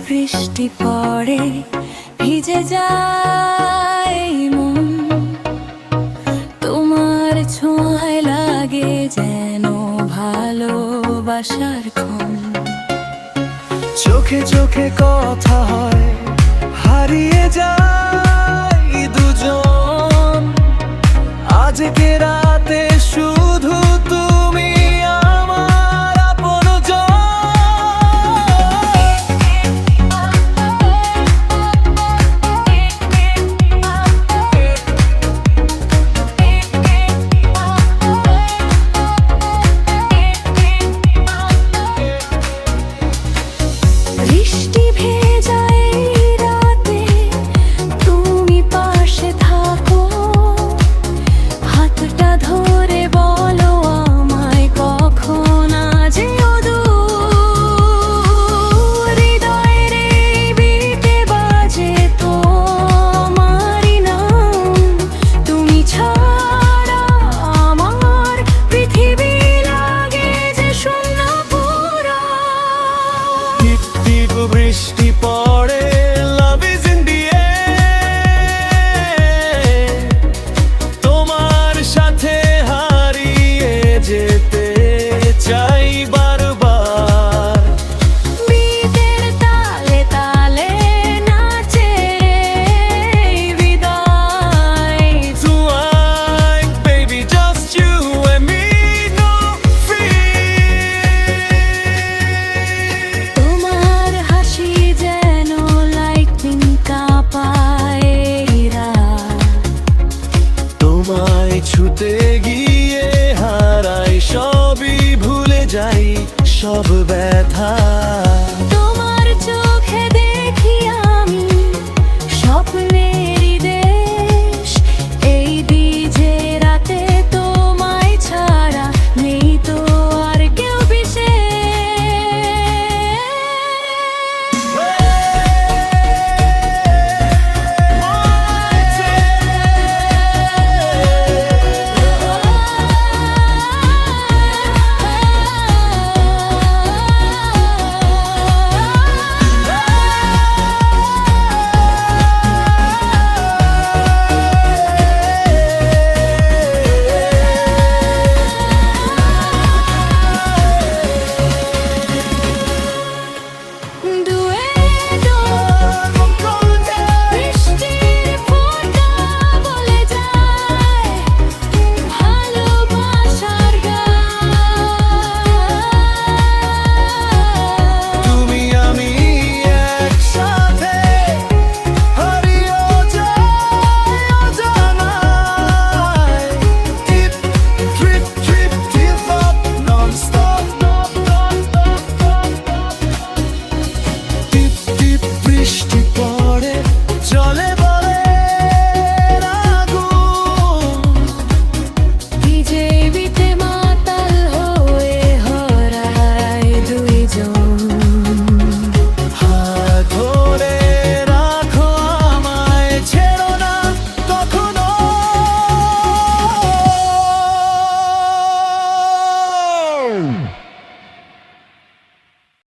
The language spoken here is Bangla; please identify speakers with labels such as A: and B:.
A: বৃষ্টি পড়ে ভিজে যায় মন, তোমার ছোঁয়ায় লাগে যেন ভালোবাসার ক্ষণ।
B: চোখে চোখে কথা হয়, হারিয়ে যায় দুজন। আজকে রাতে শুধু তুমি আমার আপনজন।
A: বৃষ্টি ভেজা এই রাতে তুমি পাশে থাকো, হাতটা ধরে বলো আমায় কখন আজ অদূর। হৃদয়ের এই বিটে বাজে তোমারই নাম, তুমি ছাড়া আমার পৃথিবী লাগে যে শূন্য পুরা।
B: বৃষ্টি পড়ে, love is in the air। তোমার সাথে হারিয়ে যেতে চাই বারবার।
A: বিটের তালে তালে নাচে বিদায়।
B: Tonight, baby, just you and me, no fear।
A: তোমার হাসি যেন লাইটিং কাঁপায় রাত।
B: তোমায় ছুতে গিয়ে হারাই সবই, ভুলে যাই সব ব্যথা।